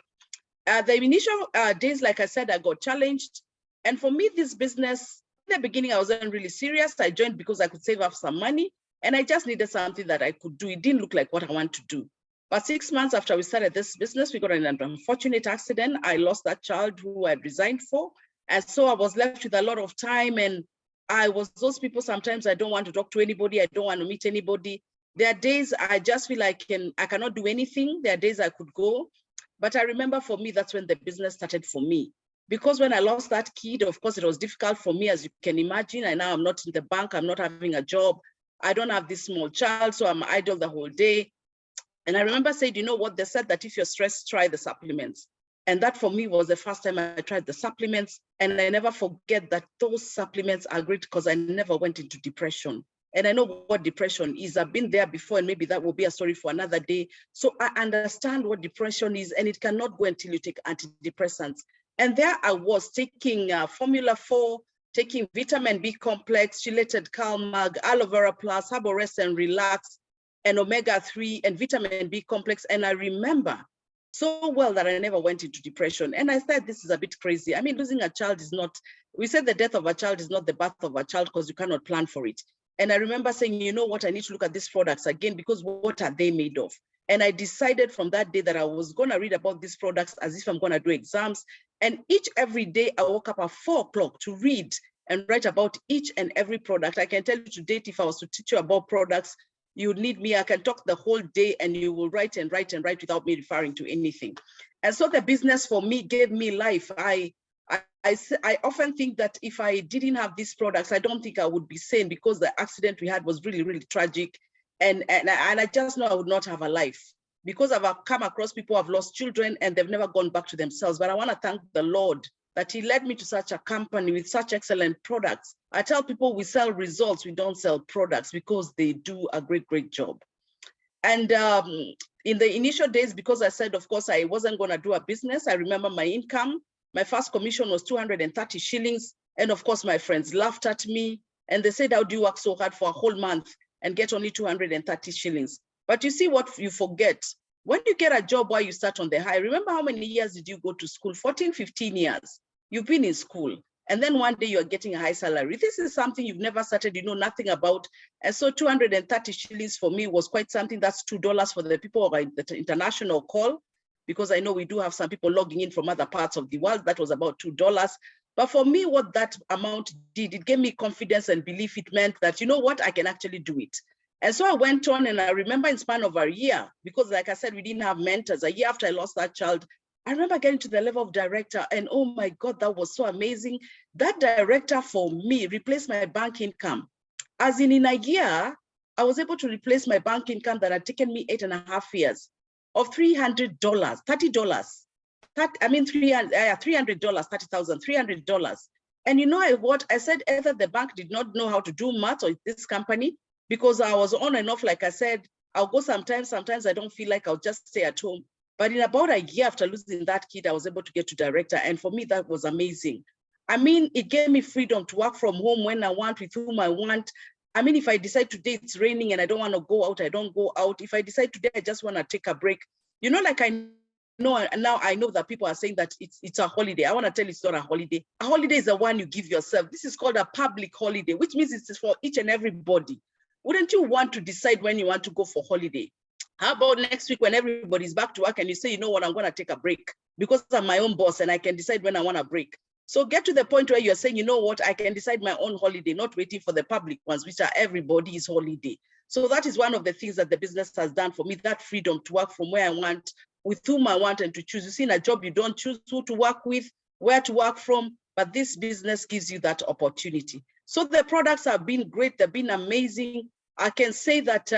The initial days, like I said, I got challenged. And for me, this business, in the beginning, I wasn't really serious. I joined because I could save up some money and I just needed something that I could do. It didn't look like what I want to do. But 6 months after we started this business, we got an unfortunate accident. I lost that child who I had resigned for. And so I was left with a lot of time. And I was those people, sometimes I don't want to talk to anybody. I don't want to meet anybody. There are days I just feel like I cannot do anything. There are days I could go. But I remember for me, that's when the business started for me. Because when I lost that kid, of course, it was difficult for me, as you can imagine. And now I'm not in the bank. I'm not having a job. I don't have this small child, so I'm idle the whole day. And I remember saying, you know what, they said that if you're stressed, try the supplements. And that for me was the first time I tried the supplements. And I never forget that those supplements are great because I never went into depression. And I know what depression is. I've been there before, and maybe that will be a story for another day. So I understand what depression is, and it cannot go until you take antidepressants. And there I was taking Formula 4, taking vitamin B complex, chelated CalMag, aloe vera plus, herbal rest and relax, and omega-3 and vitamin B complex. And I remember so well that I never went into depression. And I thought, this is a bit crazy. I mean, losing a child is not, we said the death of a child is not the birth of a child because you cannot plan for it. And I remember saying, you know what, I need to look at these products again, because what are they made of? And I decided from that day that I was going to read about these products as if I'm going to do exams. And every day I woke up at 4 o'clock to read and write about each and every product. I can tell you to date, if I was to teach you about products, you would need me. I can talk the whole day and you will write and write and write without me referring to anything. And so the business for me gave me life. I often think that if I didn't have these products, I don't think I would be sane, because the accident we had was really, really tragic. And I just know I would not have a life, because I've come across people who have lost children and they've never gone back to themselves. But I want to thank the Lord that he led me to such a company with such excellent products. I tell people we sell results, we don't sell products, because they do a great, great job. And in the initial days, because I said, of course, I wasn't going to do a business, I remember my income, my first commission was 230 shillings. And of course, my friends laughed at me and they said, how do you work so hard for a whole month and get only 230 shillings? But you see what you forget. When you get a job while you start on the high, remember how many years did you go to school? 14, 15 years. You've been in school. And then one day you're getting a high salary. This is something you've never started, you know nothing about. And so 230 shillings for me was quite something. That's $2 for the people of the international call, because I know we do have some people logging in from other parts of the world. That was about $2. But for me, what that amount did, it gave me confidence and belief. It meant that, you know what, I can actually do it. And so I went on, and I remember in span of a year, because like I said, we didn't have mentors. A year after I lost that child, I remember getting to the level of director, and oh my God, that was so amazing. That director for me replaced my bank income. As in a year, I was able to replace my bank income that had taken me 8.5 years of $300, $30. I mean, $300, $30,000, $300. And you know what? I said either the bank did not know how to do math, or this company, because I was on and off. Like I said, I'll go sometimes I don't feel like I'll just stay at home. But in about a year after losing that kid, I was able to get to director. And for me, that was amazing. I mean, it gave me freedom to work from home when I want, with whom I want. I mean, if I decide today it's raining and I don't want to go out, I don't go out. If I decide today I just want to take a break, you know, like I know, and now I know that people are saying that it's a holiday. I want to tell you it's not a holiday. A holiday is the one you give yourself. This is called a public holiday, which means it's for each and everybody. Wouldn't you want to decide when you want to go for holiday? How about next week when everybody's back to work and you say, you know what, I'm going to take a break because I'm my own boss and I can decide when I want to break. So get to the point where you're saying, you know what, I can decide my own holiday, not waiting for the public ones, which are everybody's holiday. So that is one of the things that the business has done for me, that freedom to work from where I want, with whom I want, and to choose. You see, in a job, you don't choose who to work with, where to work from, but this business gives you that opportunity. So the products have been great. They've been amazing. I can say that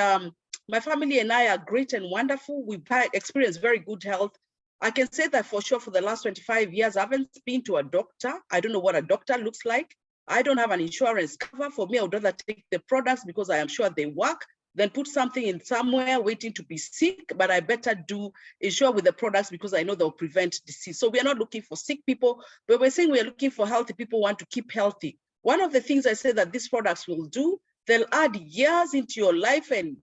My family and I are great and wonderful. We've experienced very good health. I can say that for sure for the last 25 years, I haven't been to a doctor. I don't know what a doctor looks like. I don't have an insurance cover. For me, I would rather take the products because I am sure they work than put something in somewhere waiting to be sick, but I better do insure with the products because I know they'll prevent disease. So we are not looking for sick people, but we're saying we're looking for healthy people who want to keep healthy. One of the things I say that these products will do, they'll add years into your life and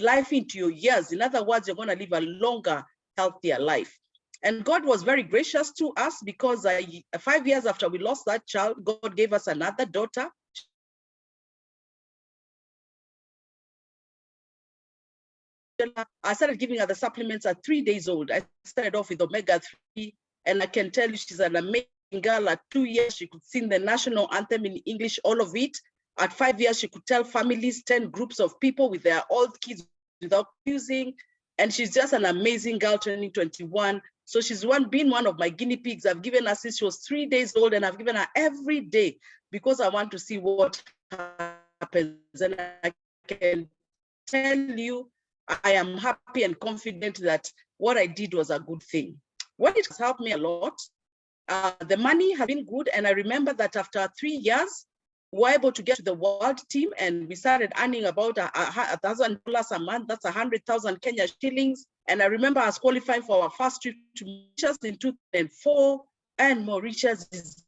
life into your years. In other words, you're going to live a longer, healthier life. And God was very gracious to us because 5 years after we lost that child, God gave us another daughter. I started giving her the supplements at 3 days old. I started off with omega-3, and I can tell you she's an amazing girl. At 2 years, she could sing the national anthem in English, all of it. At 5 years, she could tell families, 10 groups of people with their old kids without confusing. And she's just an amazing girl, turning 21. So she's been one of my guinea pigs. I've given her since she was 3 days old, and I've given her every day because I want to see what happens. And I can tell you, I am happy and confident that what I did was a good thing. What it has helped me a lot, the money has been good. And I remember that after 3 years, we were able to get to the world team, and we started earning about $1,000 a month. That's 100,000 Kenya shillings. And I remember I was qualifying for our first trip to Mauritius in 2004. And Mauritius is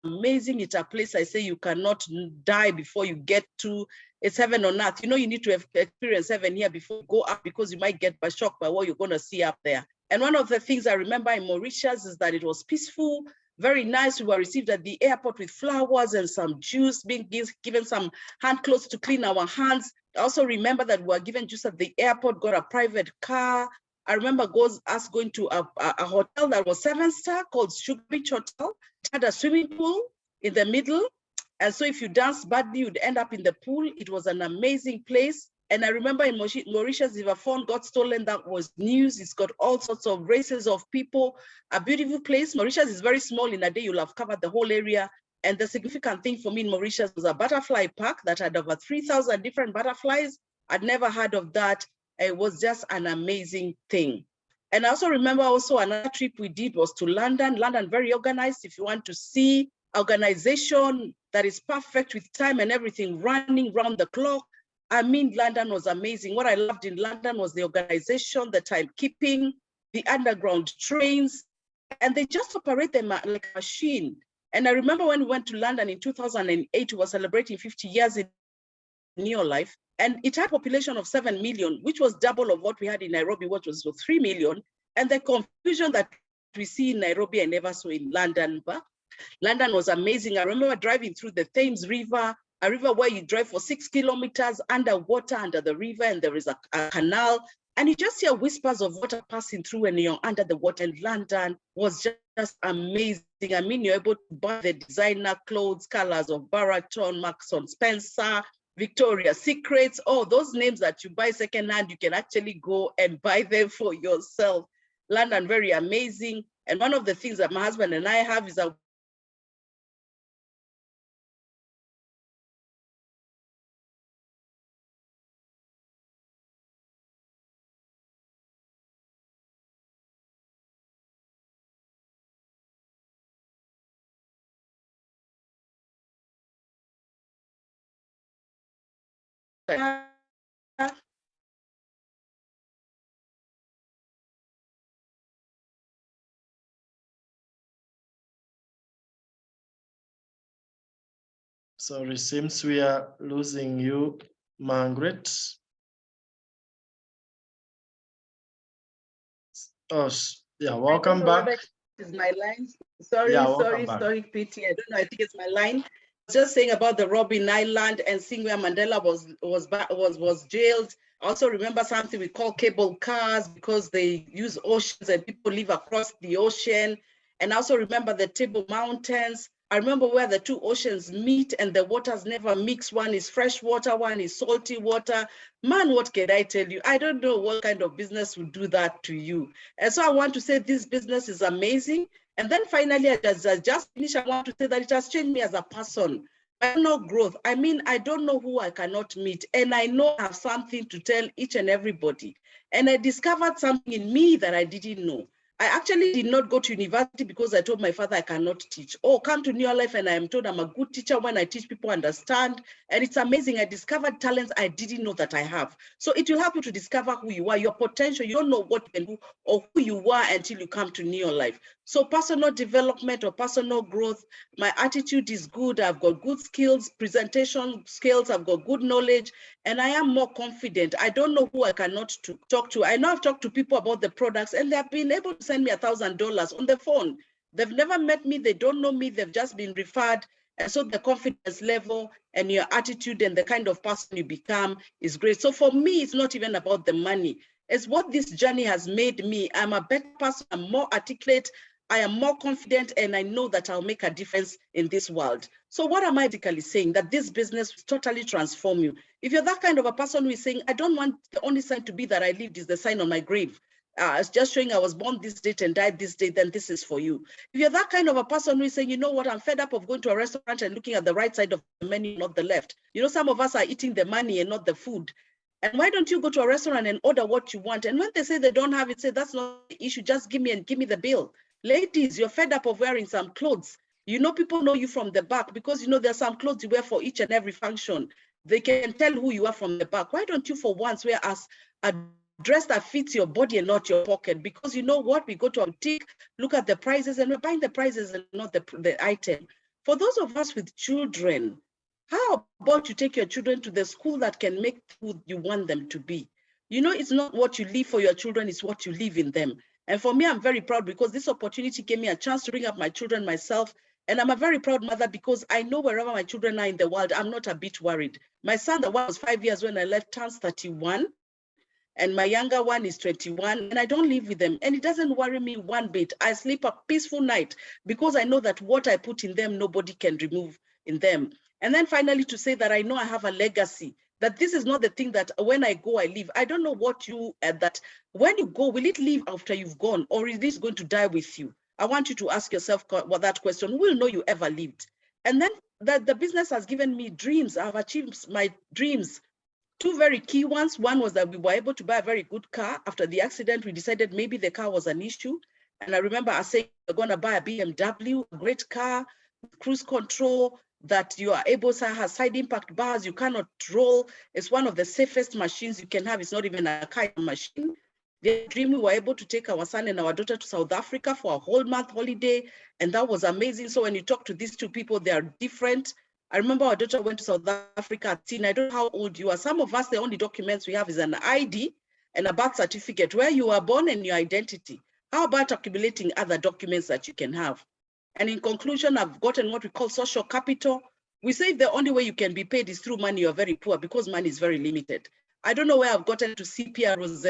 amazing. It's a place I say you cannot die before you get to. It's heaven on earth. You know, you need to experience heaven here before you go up because you might get shocked by what you're going to see up there. And one of the things I remember in Mauritius is that it was peaceful, very nice. We were received at the airport with flowers and some juice, being given some hand cloths to clean our hands. I also remember that we were given juice at the airport, got a private car. I remember us going to a hotel that was 7-star called Sugar Beach Hotel. It had a swimming pool in the middle. And so if you danced badly, you'd end up in the pool. It was an amazing place. And I remember in Mauritius, if a phone got stolen, that was news. It's got all sorts of races of people. A beautiful place. Mauritius is very small. In a day, you'll have covered the whole area. And the significant thing for me in Mauritius was a butterfly park that had over 3,000 different butterflies. I'd never heard of that. It was just an amazing thing. And I also remember another trip we did was to London. London, very organized. If you want to see organization that is perfect with time and everything running round the clock, I mean, London was amazing. What I loved in London was the organization, the timekeeping, the underground trains, and they just operate them like a machine. And I remember when we went to London in 2008, we were celebrating 50 years in Neo Life, and it had a population of 7 million, which was double of what we had in Nairobi, which was 3 million. And the confusion that we see in Nairobi, I never saw in London, but London was amazing. I remember driving through the Thames River, a river where you drive for 6 kilometers underwater under the river, and there is a canal, and you just hear whispers of water passing through when you're under the water. And London was just amazing. I mean, you're able to buy the designer clothes, colors of Baraton, Marks and Spencer, Victoria's Secrets, all those names that you buy secondhand, you can actually go and buy them for yourself. London, very amazing. And one of the things that my husband and I have is a Sorry, seems we are losing you, Margaret. Oh, yeah, welcome back. Is my line? Sorry, Pity. I don't know. I think it's my line. Just saying about the Robben Island and seeing where Mandela was jailed. I also remember something we call cable cars because they use oceans and people live across the ocean. And I also remember the Table Mountains. I remember where the two oceans meet and the waters never mix. One is fresh water, one is salty water. Man, what can I tell you? I don't know what kind of business would do that to you. And so I want to say this business is amazing. And then finally, as I just finished, I want to say that it has changed me as a person Personal growth. I mean, I don't know who I cannot meet, and I know I have something to tell each and everybody. And I discovered something in me that I didn't know. I actually did not go to university because I told my father I cannot teach. Oh, come to New Life, and I am told I'm a good teacher. When I teach, people understand. And it's amazing. I discovered talents I didn't know that I have. So it will help you to discover who you are, your potential. You don't know what you can do or who you are until you come to New Life. So personal development or personal growth, my attitude is good. I've got good skills, presentation skills. I've got good knowledge, and I am more confident. I don't know who I cannot talk to. I know I've talked to people about the products, and they've been able to send me $1,000 on the phone. They've never met me. They don't know me. They've just been referred. And so the confidence level and your attitude and the kind of person you become is great. So for me, it's not even about the money. It's what this journey has made me. I'm a better person. I'm more articulate. I am more confident, and I know that I'll make a difference in this world. So what am I basically saying? That this business will totally transform you. If you're that kind of a person who is saying, I don't want the only sign to be that I lived is the sign on my grave. It's just showing I was born this date and died this date, then this is for you. If you're that kind of a person who is saying, you know what, I'm fed up of going to a restaurant and looking at the right side of the menu, not the left. You know, some of us are eating the money and not the food. And why don't you go to a restaurant and order what you want? And when they say they don't have it, say that's not the issue, just give me the bill. Ladies, you're fed up of wearing some clothes. You know, people know you from the back because, you know, there's some clothes you wear for each and every function. They can tell who you are from the back. Why don't you for once wear a dress that fits your body and not your pocket? Because you know what? We go to a boutique, look at the prices, and we're buying the prices and not the item. For those of us with children, how about you take your children to the school that can make who you want them to be? You know, it's not what you leave for your children, it's what you leave in them. And for me, I'm very proud because this opportunity gave me a chance to bring up my children myself. And I'm a very proud mother because I know wherever my children are in the world, I'm not a bit worried. My son, the one was 5 years when I left, turns 31. And my younger one is 21, and I don't live with them. And it doesn't worry me one bit. I sleep a peaceful night because I know that what I put in them, nobody can remove in them. And then finally to say that I know I have a legacy, that this is not the thing that when I go, I leave. I don't know what you, that when you go, will it leave after you've gone, or is this going to die with you? I want you to ask yourself that question. Who will know you ever lived? And then the business has given me dreams. I've achieved my dreams. Two very key ones. One was that we were able to buy a very good car. After the accident, we decided maybe the car was an issue. And I remember us saying, we're going to buy a BMW, a great car, cruise control, that you are able to have side impact bars, you cannot roll. It's one of the safest machines you can have. It's not even a car machine. The dream, we were able to take our son and our daughter to South Africa for a whole month holiday. And that was amazing. So when you talk to these two people, they are different. I remember our daughter went to South Africa at 10. I don't know how old you are. Some of us, the only documents we have is an ID and a birth certificate where you are born and your identity. How about accumulating other documents that you can have? And in conclusion, I've gotten what we call social capital. We say the only way you can be paid is through money. You're very poor because money is very limited. I don't know where I've gotten to CPRs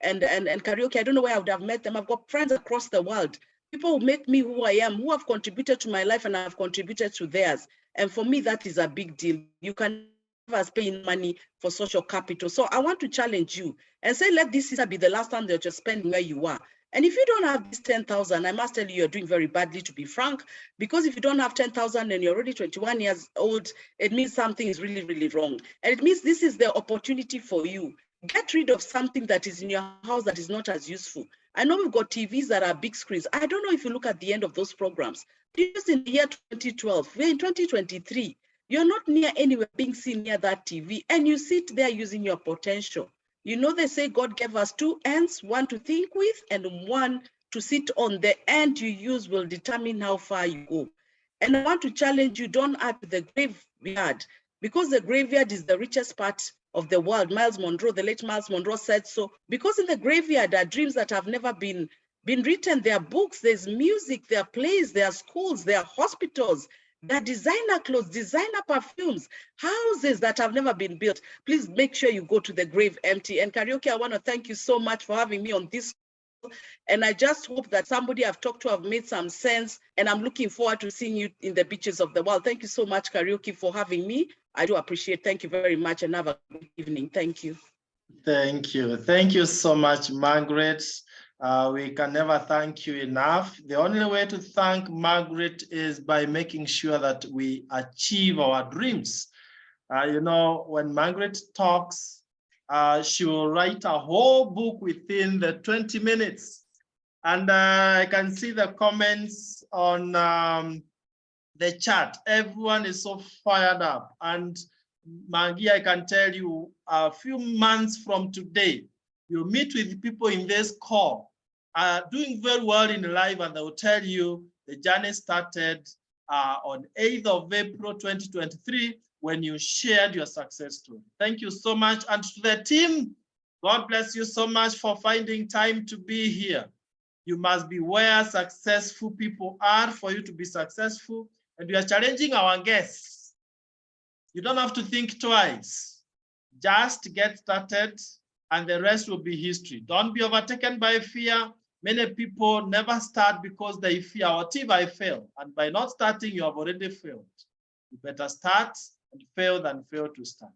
and Kariuki. I don't know where I would have met them. I've got friends across the world. People who make me who I am, who have contributed to my life and I've contributed to theirs. And for me, that is a big deal. You can never pay money for social capital. So I want to challenge you and say, let this be the last time that you're spending where you are. And if you don't have this 10,000, I must tell you, you're doing very badly, to be frank, because if you don't have 10,000 and you're already 21 years old, it means something is really, really wrong. And it means this is the opportunity for you. Get rid of something that is in your house that is not as useful. I know we've got TVs that are big screens. I don't know if you look at the end of those programs. Just in the year 2012, we're in 2023. You're not near anywhere being seen near that TV, and you sit there using your potential. You know, they say God gave us two ends, one to think with and one to sit on. The end you use will determine how far you go. And I want to challenge you, don't add to the graveyard, because the graveyard is the richest part of the world. Miles Monroe, the late Miles Monroe said so, because in the graveyard there are dreams that have never been written. There are books, there's music, there are plays, there are schools, there are hospitals, there are designer clothes, designer perfumes, houses that have never been built. Please make sure you go to the grave empty. And Kariuki, I want to thank you so much for having me on this. And I just hope that somebody I've talked to have made some sense. And I'm looking forward to seeing you in the beaches of the world. Thank you so much, Kariuki, for having me. I do appreciate. Thank you very much, and have a good evening. Thank you. Thank you. Thank you so much, Margaret. We can never thank you enough. The only way to thank Margaret is by making sure that we achieve our dreams. You know, when Margaret talks, she will write a whole book within the 20 minutes. And I can see the comments on the chat. Everyone is so fired up. And Maggie, I can tell you, a few months from today, you'll meet with people in this call, doing very well in life, and they will tell you the journey started on 8th of April 2023 when you shared your success story. Thank you so much. And to the team, God bless you so much for finding time to be here. You must be where successful people are for you to be successful. And we are challenging our guests. You don't have to think twice. Just get started and the rest will be history. Don't be overtaken by fear. Many people never start because they fear, what if I fail? And by not starting, you have already failed. You better start and fail than fail to start.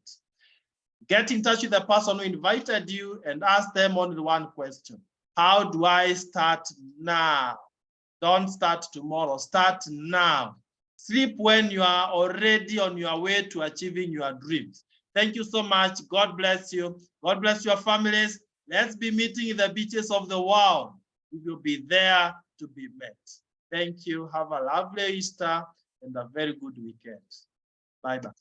Get in touch with the person who invited you and ask them only one question. How do I start now? Don't start tomorrow, start now. Sleep when you are already on your way to achieving your dreams. Thank you so much. God bless you. God bless your families. Let's be meeting in the beaches of the world. We will be there to be met. Thank you. Have a lovely Easter and a very good weekend. Bye-bye.